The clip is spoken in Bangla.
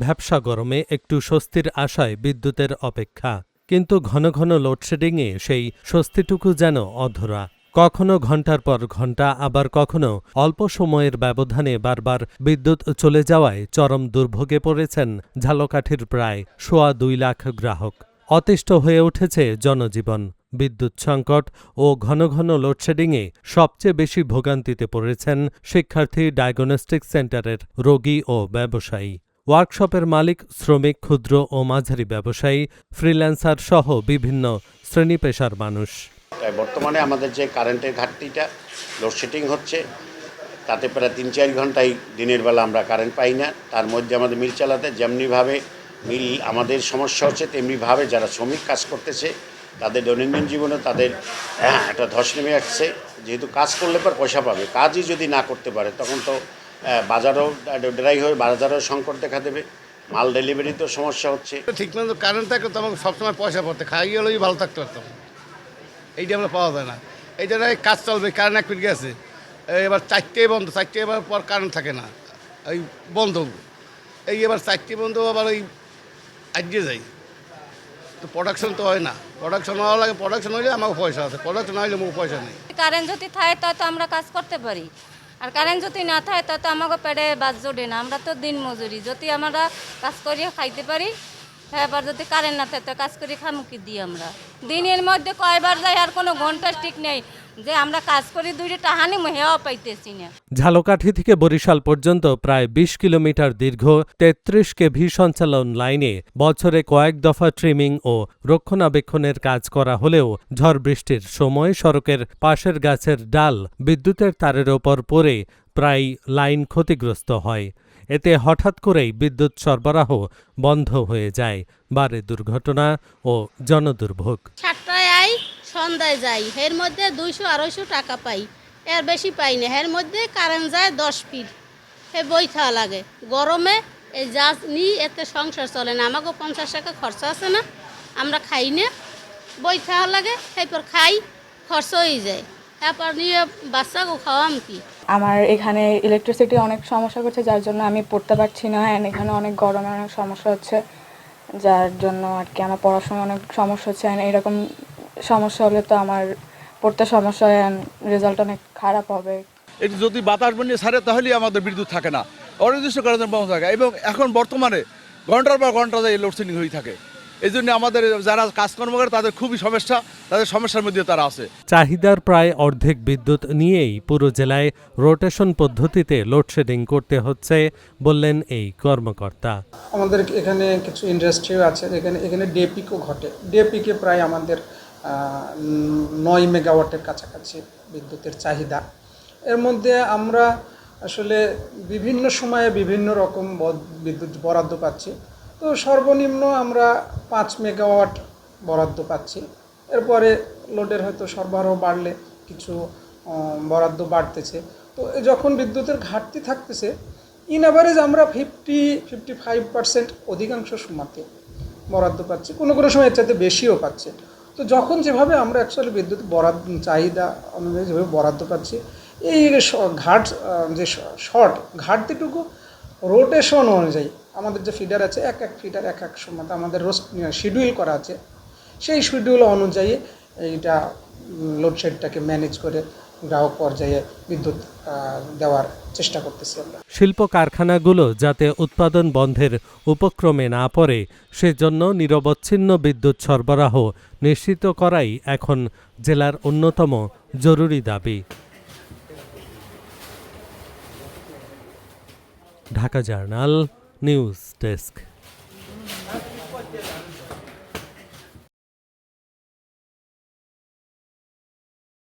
ভ্যাপসা গরমে একটু স্বস্তির আশায় বিদ্যুতের অপেক্ষা, কিন্তু ঘন ঘন লোডশেডিংয়ে সেই স্বস্তিটুকু যেন অধরা। কখনো ঘণ্টার পর ঘণ্টা, আবার কখনো অল্প সময়ের ব্যবধানে বারবার বিদ্যুৎ চলে যাওয়ায় চরম দুর্ভোগে পড়েছেন ঝালকাঠির প্রায় ২.২ লাখ গ্রাহক। অতিষ্ঠ হয়ে উঠেছে জনজীবন। বিদ্যুৎ সংকট ও ঘন ঘন লোডশেডিংয়ে সবচেয়ে বেশি ভোগান্তিতে পড়েছেন শিক্ষার্থী, ডায়াগনস্টিক সেন্টারের রোগী ও ব্যবসায়ী। ওয়ার্কশপের মালিক, শ্রমিক, ক্ষুদ্র ও মাঝারি ব্যবসায়ী, ফ্রিল্যান্সার সহ বিভিন্ন শ্রেণী পেশার মানুষ। বর্তমানে আমাদের যে কারেন্টের ঘাটতিটা, লোডশেডিং হচ্ছে, তাতে প্রায় ৩-৪ ঘন্টায় দিনের বেলা আমরা কারেন্ট পাই না। তার মধ্যে আমাদের মিল চালাতে যেমনিভাবে মিল আমাদের সমস্যা হচ্ছে, তেমনিভাবে যারা শ্রমিক কাজ করতেছে তাদের দৈনন্দিন জীবনে তাদের একটা ধস নেমে আসছে। যেহেতু কাজ করলে পর পয়সা পাবে, কাজই যদি না করতে পারে তখন তো বাজারও ড্রাই হয়ে বাজারেও সংকট দেখা দেবে, মাল ডেলিভারিতেও সমস্যা হচ্ছে। ঠিকমতো কারেন্ট থাকলে তো আমাকে সবসময় পয়সা পড়তে, খাই গেলেই ভালো থাকতে পারতাম। এইটা আমরা পাওয়া যায় না। এই জায়গায় কাজ চলবে, কারেন্ট এক মিনিট গেছে, এবার 4টে বন্ধ, 4টে এবার পর কারেন্ট থাকে না, এই বন্ধ। এই এবার 4টে বন্ধ, আবার ওই আজকে যাই, তো প্রোডাকশন তো হয় না। প্রোডাকশন হওয়া লাগে, প্রোডাকশন হইলে আমাকে পয়সা আছে, প্রোডাকশন হইলে আমার পয়সা নেই। কারেন্ট যদি থাকে তো আমরা কাজ করতে পারি, আর কারেন্ট যদি না থাকে তো আমাকে পেটে বাদ জোটে না। আমরা তো দিন মজুরি, যদি আমরা কাজ করিয়ে খাইতে পারি, এবার যদি কারেন্ট না থাকে তো কাজ করি খামু কি দিই। আমরা দিনের মধ্যে কয়বার যাই, আর কোনো ঘন্টা ঠিক নেই যে আমরা কাজ করি 2 টাকা নিমু, হেও পাইতেছি না। ঝালকাঠি থেকে বরিশাল পর্যন্ত প্রায় ২০ কিলোমিটার দীর্ঘ ৩৩ কেভি সঞ্চালন লাইনে বছরে কয়েক দফা ট্রিমিং ও রক্ষণাবেক্ষণের কাজ করা হলেও ঝড় বৃষ্টির সময় সড়কের পাশের গাছের ডাল বিদ্যুতের তারের ওপর পড়ে প্রায় লাইন ক্ষতিগ্রস্ত হয়। এতে হঠাৎ করেই বিদ্যুৎ সরবরাহ বন্ধ হয়ে যায়, বাড়ে দুর্ঘটনা ও জনদুর্ভোগ। 7টায় আই, সন্ধ্যায় যাই, এর মধ্যে 200-250 টাকা পাই, এর বেশি পাই না। এর মধ্যে কারেন্ট যায় 10 ফিট, হে বই খাওয়া লাগে। গরমে এই যা নিই এতে সংসার চলে না। আমাকে 50 টাকা খরচা আছে না, আমরা খাই না, বই খাওয়া লাগে, এরপর খাই, খরচ হয়ে যায়, এরপর নিয়ে বাচ্চাকে খাওয়াম কি। আমার এখানে ইলেকট্রিসিটি অনেক সমস্যা করছে, যার জন্য আমি পড়তে পারছি না। অ্যান্ড এখানে অনেক গরমে অনেক সমস্যা হচ্ছে, যার জন্য আর কি আমার পড়াশোনায় অনেক সমস্যা হচ্ছে। অ্যান্ড এরকম সমস্যা হলে তো আমার পড়তে সমস্যা হয়, অ্যান্ড রেজাল্ট অনেক খারাপ হবে। এটি যদি বাতাস বন্যা ছাড়ে তাহলেই আমাদের বিদ্যুৎ থাকে না, অনির্দিষ্ট কারণে বন্ধ থাকে, এবং এখন বর্তমানে ঘন্টার পর ঘন্টা লোডশেডিং হয়ে থাকে। এই জন্য আমাদের যারা কাজকর্ম করে তাদের খুবই সমস্যা, তাদের সমস্যার মধ্যে তারা আছে। চাহিদার প্রায় অর্ধেক বিদ্যুৎ নিয়েই পুরো জেলায় রোটেশন পদ্ধতিতে লোডশেডিং করতে হচ্ছে বললেন এই কর্মকর্তা। আমাদের এখানে কিছু ইন্ডাস্ট্রিও আছে, এখানে ডেপিকও ঘটে। ডেপিকে প্রায় আমাদের 9 মেগাওয়াটের কাছাকাছি বিদ্যুতের চাহিদা। এর মধ্যে আমরা আসলে বিভিন্ন সময়ে বিভিন্ন রকম বিদ্যুৎ বরাদ্দ পাচ্ছি। তো সর্বনিম্ন আমরা 5 মেগাওয়াট বরাদ্দ পাচ্ছি। এরপরে লোডের হয়তো সরবরাহ বাড়লে কিছু বরাদ্দ বাড়তেছে। তো যখন বিদ্যুতের ঘাটতি থাকতেছে, ইন অ্যাভারেজ আমরা 50-55% অধিকাংশ সময়তে বরাদ্দ পাচ্ছি, কোনো কোনো সময় এর চাইতে বেশিও পাচ্ছে। তো যখন যেভাবে আমরা অ্যাকচুয়ালি বিদ্যুৎ চাহিদা অনুযায়ী যেভাবে বরাদ্দ পাচ্ছি, এই যে ঘাটতিটুকু রোটেশন অনুযায়ী আমাদের যে ফিডার আছে, এক ফিডার এক সময় আমাদের শিডিউল করা আছে, সেই শিডিউল অনুযায়ী এইটা লোডশেডটাকে ম্যানেজ করে গ্রাহক পর্যায়ে বিদ্যুৎ দেওয়ার চেষ্টা করতেছি আমরা। শিল্প কারখানাগুলো যাতে উৎপাদন বন্ধের উপক্রমে না পড়ে, সেজন্য নিরবচ্ছিন্ন বিদ্যুৎ সরবরাহ নিশ্চিত করাই এখন জেলার অন্যতম জরুরি দাবি। Dhaka journal news desk.